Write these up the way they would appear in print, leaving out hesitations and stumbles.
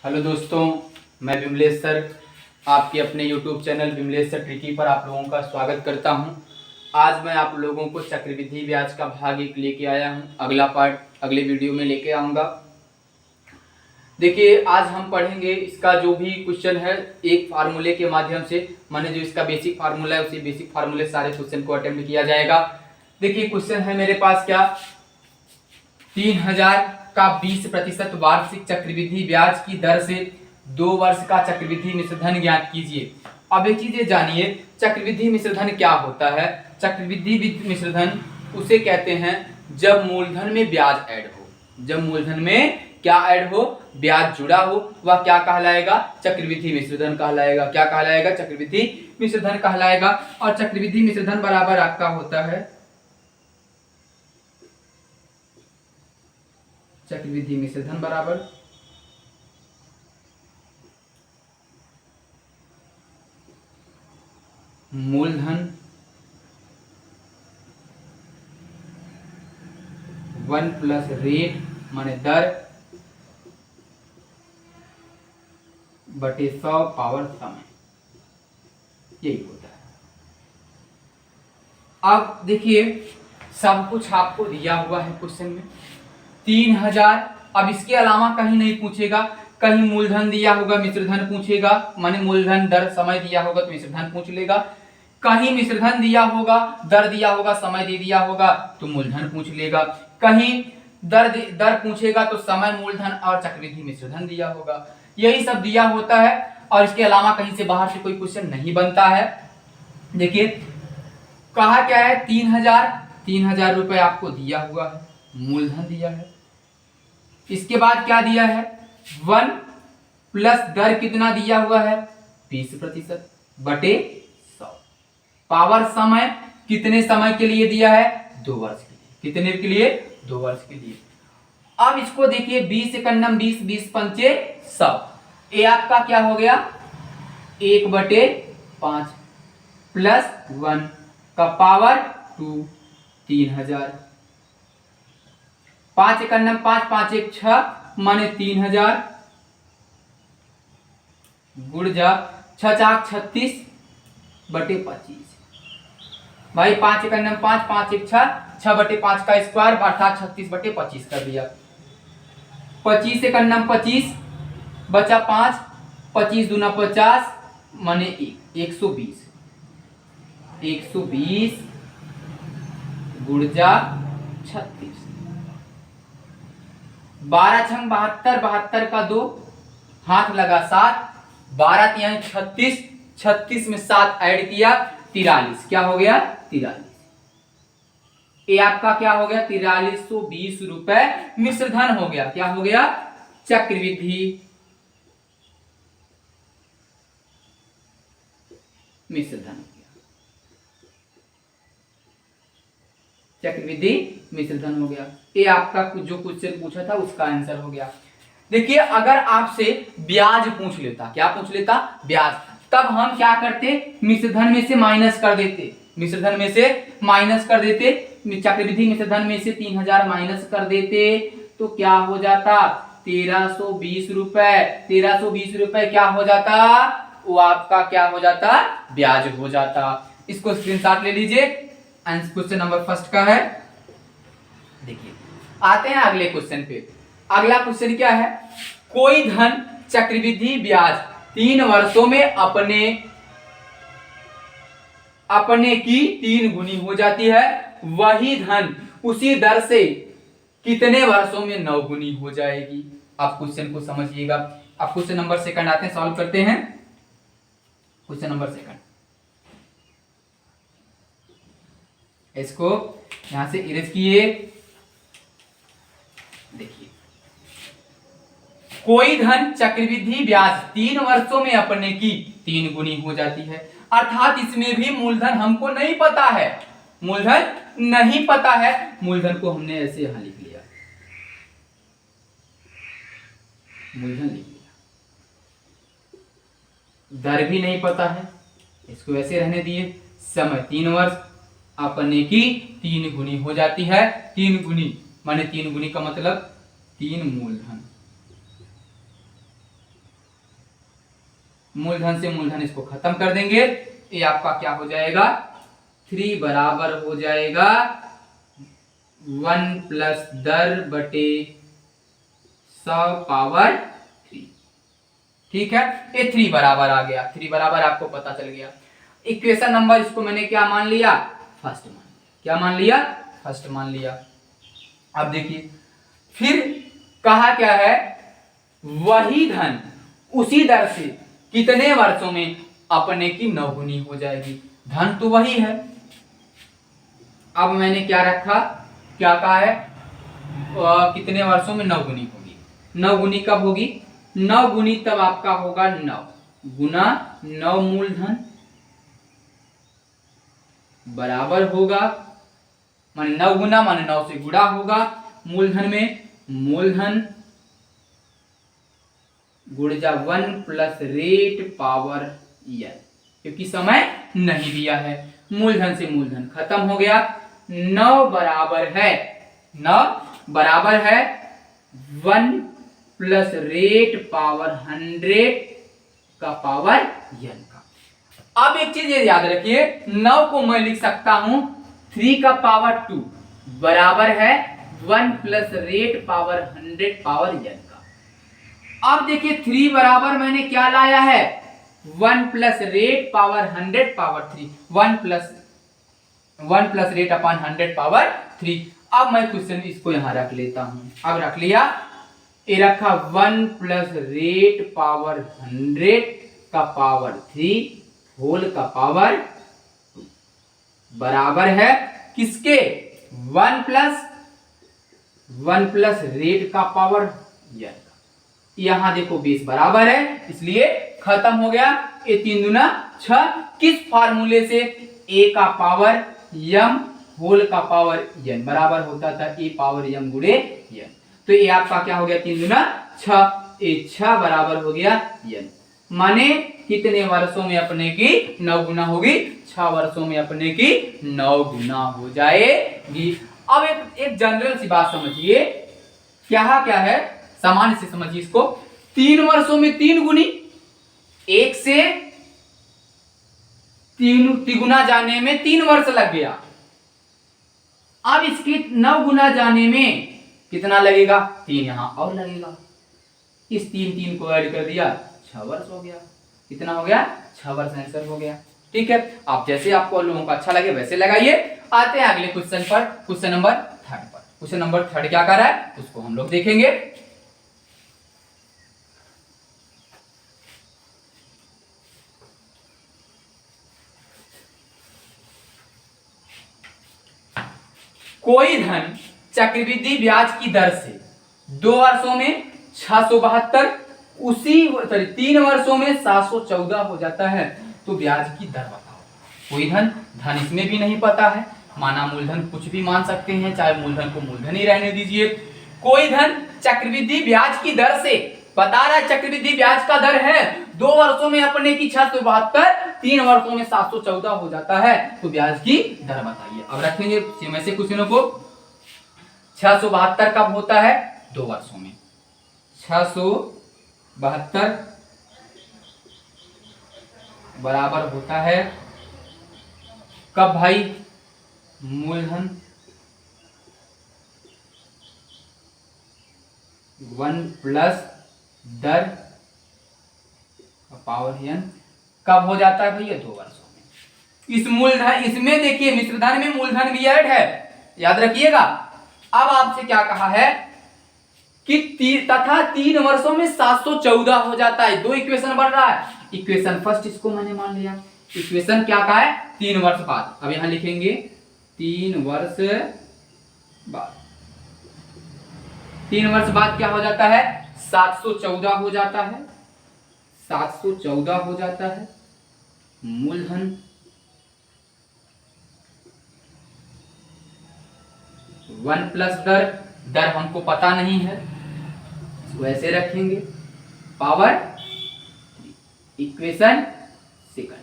Hello दोस्तों, मैं Vimlesh sir आपके अपने YouTube channel Vimlesh sir tricky पर आप लोगों का स्वागत करता हूं। आज मैं आप लोगों को चक्रवृद्धि ब्याज का भाग 1 लेके आया हूं। अगला पार्ट अगले वीडियो में लेके आऊँगा। देखिए, आज हम पढ़ेंगे इसका जो भी क्वेश्चन है एक फार्मूले के माध्यम से, माने जो इसका बेसिक फार्मूला है उसी बेसिक फार्मूले सारे क्वेश्चन को अटेम्प्ट किया जाएगा। देखिए, क्वेश्चन है मेरे पास क्या, 3000 का 20% वार्षिक चक्रवृद्धि ब्याज की दर से 2 वर्ष का चक्रवृद्धि मिश्रधन ज्ञात कीजिए। अब एक चीज जानिए, चक्रवृद्धि मिश्रधन क्या होता है। चक्रवृद्धि मिश्रधन उसे कहते हैं जब मूलधन में ब्याज ऐड हो। जब मूलधन में क्या ऐड हो, ब्याज जुड़ा हो, वह क्या कहलाएगा, चक्रवृद्धि मिश्रधन कहलाएगा। क्या कहलाएगा, चक्रवृद्धि मिश्रधन कहलाएगा। और चक्रवृद्धि मिश्रधन बराबर आपका होता है, चक्रवृद्धि मिश्रधन बराबर मूलधन 1 प्लस रेट माने दर बटे 100 पावर समय, यही होता है। अब देखिए, सब कुछ आपको दिया हुआ है क्वेश्चन में 3000। अब इसके अलावा कहीं नहीं पूछेगा, कहीं मूलधन दिया होगा मिश्रधन पूछेगा, माने मूलधन दर समय दिया होगा तो मिश्रधन पूछ लेगा। कहीं मिश्रधन दिया होगा, दर दिया होगा, समय दे दिया होगा तो मूलधन पूछ लेगा। कहीं दर पूछेगा तो समय, मूलधन और चक्रवृद्धि मिश्रधन दिया होगा। यही सब दिया होता है और इसके अलावा कहीं से बाहर से कोई क्वेश्चन नहीं बनता है। देखिए, कहा क्या है, 3000 रुपए आपको दिया हुआ है, मूलधन दिया है। इसके बाद क्या दिया है, 1 प्लस दर कितना दिया हुआ है, 20% बटे 100 पावर समय कितने समय के लिए दिया है, 2 वर्ष के लिए। कितने के लिए, 2 वर्ष के लिए। अब इसको देखिए, 20 एकन्नम 20, 20 पंचे 100, ये आपका क्या हो गया, 1/5 प्लस 1 का पावर 2, 3000। 5 एकन्नम 5, 5 एक 6 माने 3000 गुण जा 6 चाक 36 बटे 25। भाई 5 एकन्नम 5, 5 एक 6, 6 बटे 5 का स्क्वायर अर्थात 36 बटे 25 कर दिया। 25 एकन्नम 25 बचा 5, 25 दूना 50 माने 120 गुण जा 36। 12 छंग 72, 72 का 2 हाथ लगा 7, 12 यानी 36, 36 में 7 ऐड किया 43, क्या हो गया 43। ये आपका क्या हो गया, 4320 रुपए मिश्रधन हो गया। क्या हो गया, चक्रवृद्धि मिश्रधन हो गया, चक्रवृद्धि मिश्रधन हो गया। ये आपका जो क्वेश्चन पूछा था उसका आंसर हो गया। देखिए, अगर आपसे ब्याज पूछ लेता, क्या पूछ लेता, ब्याज, तब हम क्या करते, मिश्रधन में से माइनस कर देते, मिश्रधन में से माइनस कर देते, चक्रवृद्धि मिश्रधन में से 3000 माइनस कर देते तो क्या हो जाता, 1320 रुपए। 1320 रुपए क्या हो जाता, वो आपका क्या हो जाता, ब्याज हो जाता। इसको स्क्रीनशॉट ले लीजिए। क्वेश्चन नंबर फर्स्ट का है। देखिए, आते हैं अगले क्वेश्चन पे। अगला क्वेश्चन क्या है, कोई धन चक्रवृद्धि ब्याज 3 वर्षों में अपने की 3 गुनी हो जाती है, वही धन उसी दर से कितने वर्षों में 9 गुनी हो जाएगी। आप क्वेश्चन को समझिएगा। अब क्वेश्चन नंबर सेकंड आते हैं, सॉल्व करते हैं। क्वेश्चन नंबर सेकंड, इसको यहां से इरेज किए। देखिए, कोई धन चक्रवृद्धि ब्याज 3 वर्षों में अपने की 3 गुनी हो जाती है, अर्थात इसमें भी मूलधन हमको नहीं पता है, मूलधन नहीं पता है। मूलधन को हमने ऐसे यहां लिख लिया, मूलधन लिख लिया। दर भी नहीं पता है, इसको ऐसे रहने दिए। समय 3 वर्ष, अपने की 3 गुनी हो जाती है। 3 गुनी माने 3 गुनी का मतलब 3 मूलधन। मूलधन से मूलधन इसको खत्म कर देंगे। ये आपका क्या हो जाएगा 3 बराबर हो जाएगा 1 प्लस 10/100 ठीक है। ये 3 बराबर आ गया, 3 बराबर आपको पता चल गया। इक्वेशन नंबर इसको मैंने क्या मान लिया, फर्स्ट मान लिया। क्या मान लिया, फर्स्ट मान लिया। अब देखिए फिर कहा क्या है, वही धन उसी दर से कितने वर्षों में अपने की नौगुनी हो जाएगी। धन तो वही है, अब मैंने क्या रखा, क्या कहा है, कितने वर्षों में नौगुनी होगी। नौगुनी कब होगी, नौगुनी तब आपका होगा 9 गुना 9 मूलधन बराबर होगा, माने 9 गुना माने 9 से गुणा होगा मूलधन में, मूलधन गुणजा 1 प्लस रेट पावर n, क्योंकि समय नहीं दिया है। मूलधन से मूलधन खत्म हो गया। 9 बराबर है 1 प्लस रेट पावर 100 का पावर n का। अब एक चीज ये याद रखिए, 9 को मैं लिख सकता हूं 3 का पावर 2 बराबर है 1 plus rate power 100 power n का। अब देखिए 3 बराबर मैंने क्या लाया है, 1 plus rate power 100 power 3, 1 plus rate upon 100 power 3। अब मैं क्वेश्चन इसको यहां रख लेता हूं। अब रख लिया, ये रखा 1 प्लस रेट पावर 100 का पावर 3 होल का पावर 2 बराबर है किसके, 1 प्लस रेट का पावर n का। यहां देखो बेस बराबर है, इसलिए खत्म हो गया। ये 3 दूना 6, किस फार्मूले से, a का पावर m होल का पावर n बराबर होता था a पावर m गुणे n। तो ये आपका क्या हो गया 3 दूना 6, ये 6 बराबर हो गया n, माने कितने वर्षों में अपने की 9 गुना होगी, 6 वर्षों में अपने की 9 गुना हो जाएगी। अब एक जनरल सी बात समझिए, क्या है, सामान्य से समझिए इसको। 3 वर्षों में 3 गुनी, 1 से 3 तिगुना जाने में 3 वर्ष लग गया। अब इसके 9 गुना जाने में कितना लगेगा, 3 यहां और लगेगा। इस 3 को ऐड कर दिया, 6 वर्ष हो गया। कितना हो गया, 6 वर्ष आंसर हो गया। ठीक है, आप जैसे आपको लोगों को अच्छा लगे वैसे लगाइए। आते हैं अगले क्वेश्चन पर, क्वेश्चन नंबर 3 पर। क्वेश्चन नंबर 3 क्या कर रहा है उसको हम लोग देखेंगे। कोई धन चक्रवृद्धि ब्याज की दर से 2 वर्षों में 672, उसी 3 वर्षों में 714 हो जाता है, तो ब्याज की दर बताओ। कोई धन इसमें भी नहीं पता है, माना मूलधन कुछ भी मान सकते हैं, चाहे मूलधन को मूलधन ही रहने दीजिए। कोई धन चक्रवृद्धि ब्याज की दर से बता रहा है, चक्रवृद्धि ब्याज का दर है 2 वर्षों में अपने की 672, 3 वर्षों में 714 हो जाता है, तो ब्याज की दर बताइए। अब रखेंगे में से क्वेश्चनों को। 672 कब होता है, 2 वर्षों में। 672 बराबर होता है कब भाई, मूलधन 1 प्लस दर पावर n कब हो जाता है भैया, 2 वर्षों में। इस मूलधन, इसमें देखिए मिश्रधन में मूलधन भी ऐड है, याद रखिएगा। अब आपसे क्या कहा है कि तथा 3 वर्षों में 714 हो जाता है। 2 इक्वेशन बन रहा है, इक्वेशन फर्स्ट इसको मैंने मान लिया। इक्वेशन क्या कहा है, 3 वर्ष बाद। अब यहां लिखेंगे 3 वर्ष बाद। 3 वर्ष बाद क्या हो जाता है, 714 हो जाता है, 714 हो जाता है। मूलधन 1 प्लस दर हमको पता नहीं है, इसको ऐसे रखेंगे, पावर इक्वेशन सेकंड।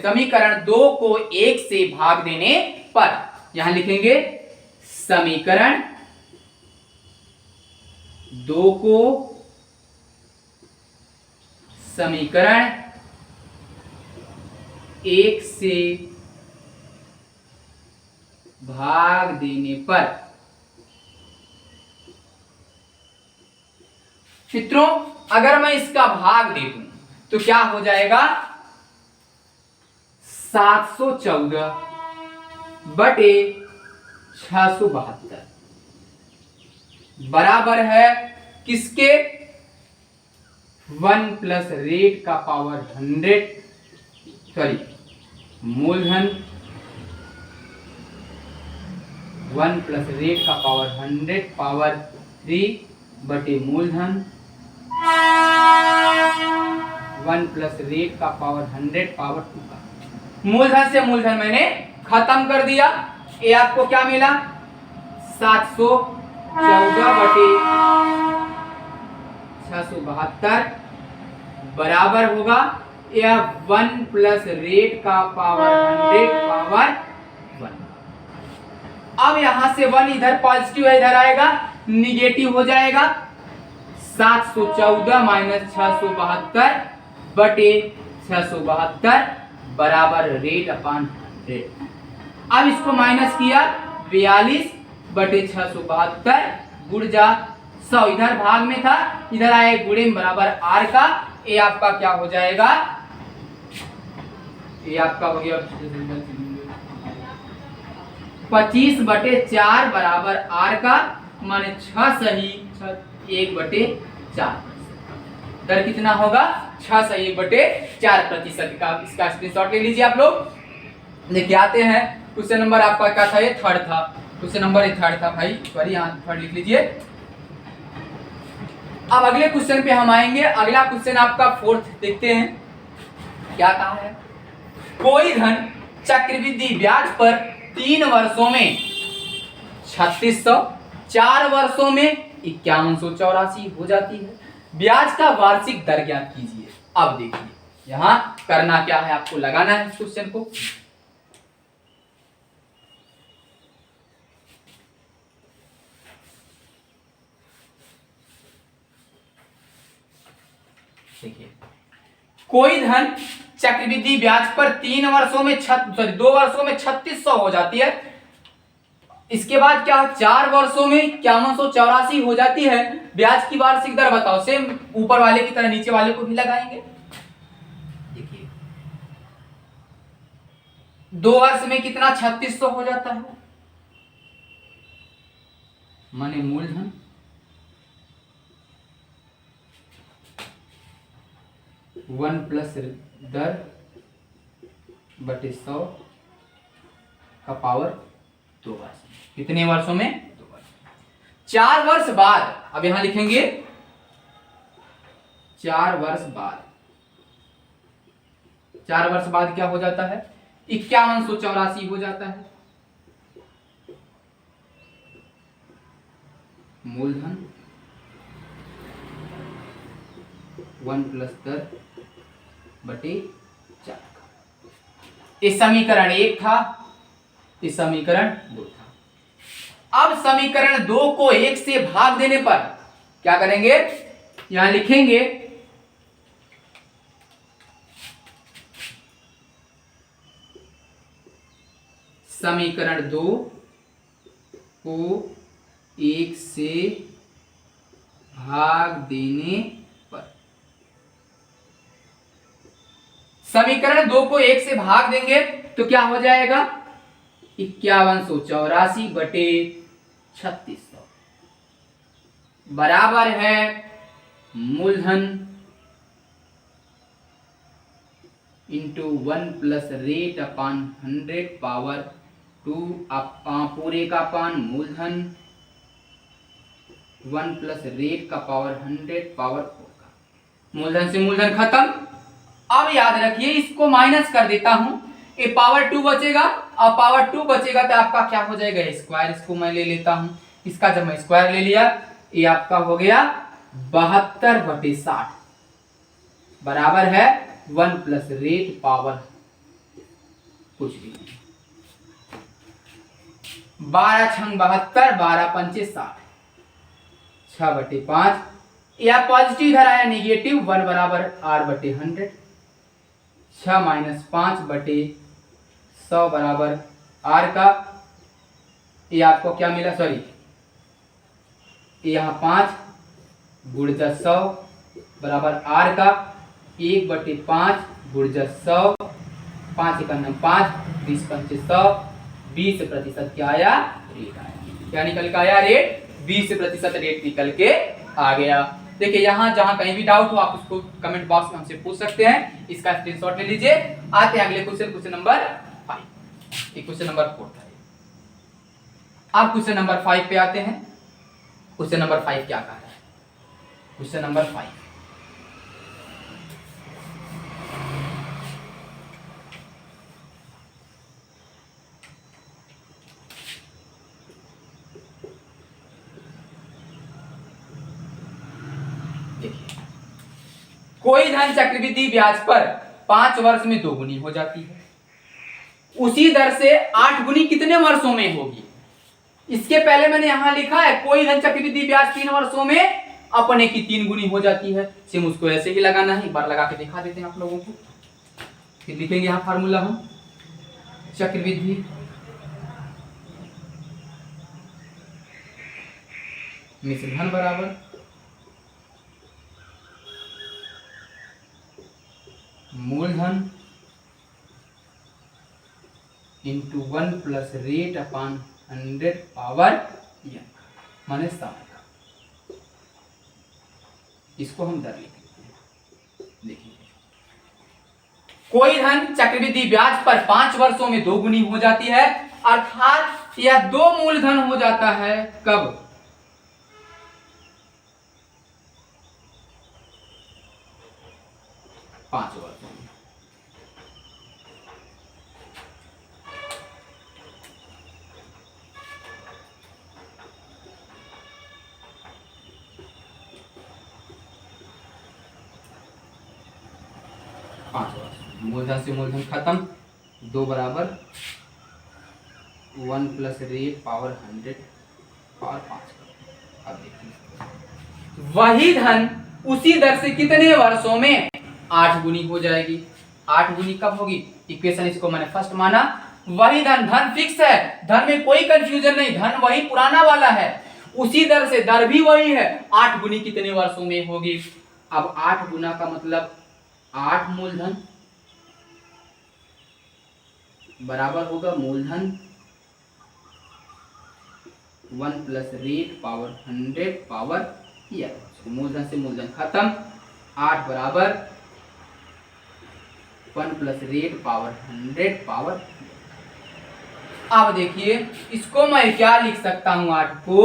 समीकरण 2 को 1 से भाग देने पर, यहां लिखेंगे समीकरण दो को समीकरण एक से भाग देने पर, मित्रों अगर मैं इसका भाग दे दूं तो क्या हो जाएगा, 714 बटे 672 बराबर है किसके, 1 प्लस रेट का पावर 100, सॉरी मूलधन 1 प्लस रेट का पावर 100 पावर 3 बटे मूलधन 1 प्लस रेट का पावर 100 पावर 2 का। मूलधन से मूलधन मैंने खत्म कर दिया। ये आपको क्या मिला, 714 बटे 672 बराबर होगा यह 1 प्लस रेट का पावर 100 पावर 1। अब यहां से 1 इधर पॉजिटिव है, इधर आएगा निगेटिव हो जाएगा। 714 माइनस 672 बटे 672 बराबर रेट अपान 100। अब इसको माइनस किया, 42 बटे 672 गुण जा 100, इधर भाग में था इधर आए गुणे में बराबर आर का। ये आपका क्या हो जाएगा, ये आपका हो गया 25 बटे 4 बराबर आर का, माने 6 सही 1 बटे 4। दर कितना होगा, 6 सही 1 बटे 4% का। इसका स्क्रीनशॉट ले लीजिए आप लोग। देखिए आते हैं क्वेश्चन नंबर आपका क्या था, ये थर्ड था, क्वेश्चन नंबर ये थर्ड था भाई, सॉरी यहाँ थर्ड लिख लीजिए। अब अगले क्वेश्चन पे हम आएंगे। अगला क्वेश्चन आपका फोर्थ देखते हैं क्या कहा है। कोई धन चक्रवृद्धि ब्याज पर 3 वर्षों में 3600, 4 वर्षों में 5184 हो जाती है। ब्याज का वार्षिक दर ज्ञात कीजिए। अब देखिए यहां करना क्या है, आपको लगाना है इस क्वेश्चन को। देखिए कोई धन चक्रवृद्धि ब्याज पर 3 वर्षों में 2 वर्षों में 3600 हो जाती है। इसके बाद क्या, 4 वर्षों में 5184 हो जाती है। ब्याज की वार्षिक दर बताओ, सेम ऊपर वाले की तरह नीचे वाले को भी लगाएंगे। देखिए 2 वर्ष में कितना 3600 हो जाता है, माने मूलधन 1 प्लस दर बटे 100 का पावर 2 वर्ष। कितने वर्षों में, 2 वर्ष। 4 वर्ष बाद, अब यहां लिखेंगे 4 वर्ष बाद, 4 वर्ष बाद क्या हो जाता है, 5184 हो जाता है। मूलधन 1 प्लस दर बटे 4 का। ये समीकरण 1 था, ये समीकरण 2 था। अब समीकरण 2 को 1 से भाग देने पर क्या करेंगे, यहां लिखेंगे समीकरण 2 को 1 से भाग देने पर, समीकरण 2 को 1 से भाग देंगे तो क्या हो जाएगा, 5184 बटे 3600 बराबर है मूलधन इंटू 1 प्लस रेट अपान 100 पावर 2 पूरे का पान मूलधन 1 प्लस रेट का पावर 100 पावर 4 का। मूलधन से मूलधन खत्म। अब याद रखिए इसको माइनस कर देता हूं, ये पावर 2 बचेगा, और पावर 2 बचेगा तो आपका क्या हो जाएगा, स्क्वायर। इसको मैं ले लेता हूं, इसका जब मैं स्क्वायर ले लिया ये आपका हो गया 72 बटे 60 बराबर है 1 प्लस रेट पावर कुछ भी नहीं, 12 छंग 72, 12 पंचे 60, 6/5, या पॉजिटिव इधर आया नेगेटिव, 1 बराबर R/100, 6 - 5/100 बराबर R का, ये आपको क्या मिला, सॉरी यहाँ 5 गुणजा 100 बराबर R का, 1/5 गुणजा 100, 5 × 5, 20 × 5 100, 20% क्या आया, रेट आया। क्या निकल के आया, रेट, 20% रेट निकल के आ गया। देखिए यहाँ जहां कहीं भी डाउट हो आप उसको कमेंट बॉक्स में हमसे पूछ सकते हैं, इसका स्क्रीनशॉट ले लीजिए। आते हैं अगले क्वेश्चन नंबर 5, ये क्वेश्चन नंबर 4 था। आप क्वेश्चन नंबर 5 पे आते हैं। क्वेश्चन नंबर 5 क्या कहा है, क्वेश्चन नंबर 5, कोई धन चक्रवृद्धि ब्याज पर 5 वर्ष में 2 गुनी हो जाती है, उसी दर से 8 गुनी कितने वर्षों में होगी। इसके पहले मैंने यहां लिखा है कोई धन चक्रवृद्धि ब्याज 3 वर्षों में अपने की 3 गुनी हो जाती है। सेम उसको ऐसे ही लगाना है, एक बार लगा के दिखा देते हैं आप लोगों को। फिर लिखेंगे यहां फार्मूला हम, चक्रवृद्धि मिश्र धन बराबर मूलधन into 1 plus rate upon 100 power n, माने समय का। इसको हम दर लिखते हैं। देखिए कोई धन चक्रवृद्धि ब्याज पर 5 वर्षों में 2 गुनी हो जाती है, अर्थात यह 2 मूलधन हो जाता है कब, 5 वर्षों में। मूलधन से मूलधन खत्म, 2 बराबर 1 प्लस रेट पावर 100 पावर 5। अब देखिए वही धन उसी दर से कितने वर्षों में 8 गुनी हो जाएगी। 8 गुनी कब होगी, इक्वेशन इसको मैंने फर्स्ट माना। वही धन, धन फिक्स है, धन में कोई कंफ्यूजन नहीं, धन वही पुराना वाला है, उसी दर से, दर भी वही है, 8 गुनी कितने वर्षों में होगी। अब 8 गुना का मतलब 8 मूलधन बराबर होगा मूलधन 1 plus rate power 100 power n। मूलधन से मूलधन खत्म, 8 बराबर 1 प्लस रेट पावर 100 पावर। अब देखिए इसको मैं क्या लिख सकता हूं, 8 को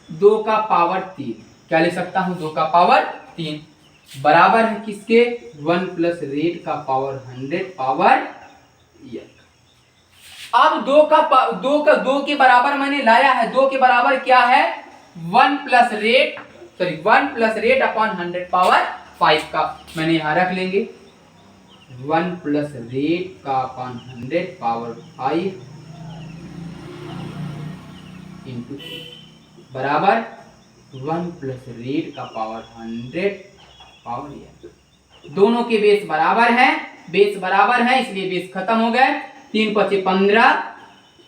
2 का पावर 3, क्या लिख सकता हूं, 2 का पावर 3 बराबर है किसके, 1 प्लस रेट का पावर 100 पावर n। अब 2 के बराबर मैंने लाया है, 2 के बराबर क्या है, 1 प्लस रेट अपॉन 100 पावर 5 का मैंने यहां रख लेंगे, 1 प्लस रेट का अपॉन 100 पावर 5 इंटू बराबर 1 प्लस रेट का पावर 100 पावर n। दोनों के बेस बराबर है, बेस बराबर है इसलिए बेस खत्म हो गए। 3 × 5 = 15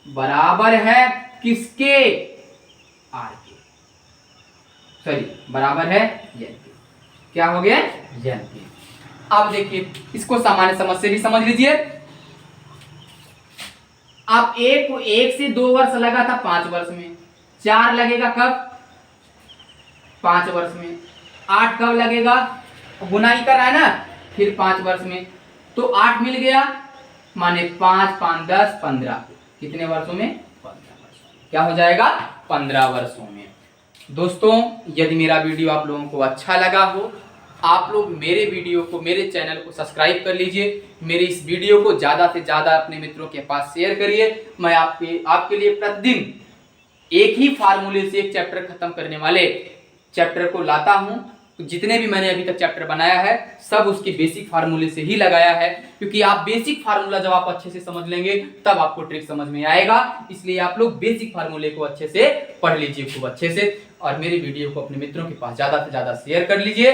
बराबर है किसके, आर के, सॉरी बराबर है n के। क्या हो गया, n के। अब देखिए इसको सामान्य समझ से भी समझ लीजिए। आप 1 से 2 वर्ष लगा था 5 वर्ष में, 4 लगेगा कब, 5 वर्ष में, 8 कब लगेगा, गुनाई कर रहा है ना, फिर 5 वर्ष में, तो 8 मिल गया, माने 5 × 5 = 10, 15 कितने वर्षों में, 15 वर्षों में। क्या हो जाएगा, 15 वर्षों में। दोस्तों यदि मेरा वीडियो आप लोगों को अच्छा लगा हो, आप लोग मेरे वीडियो को, मेरे चैनल को सब्सक्राइब कर लीजिए, मेरे इस वीडियो को ज़्यादा से ज़्यादा अपने मित्रों के पास शेयर करिए। मैं आपके लिए प्रतिदिन एक ही फार्मूले से एक चैप्टर खत्म करने वाले चैप्टर को लाता हूं, तो जितने भी मैंने अभी तक चैप्टर बनाया है सब उसके बेसिक फार्मूले से ही लगाया है, क्योंकि आप बेसिक फार्मूला जब आप अच्छे से समझ लेंगे तब आपको ट्रिक समझ में आएगा। इसलिए आप लोग बेसिक फार्मूले को अच्छे से पढ़ लीजिए खूब अच्छे से, और मेरे वीडियो को अपने मित्रों के पास ज्यादा से ज्यादा शेयर कर लीजिए।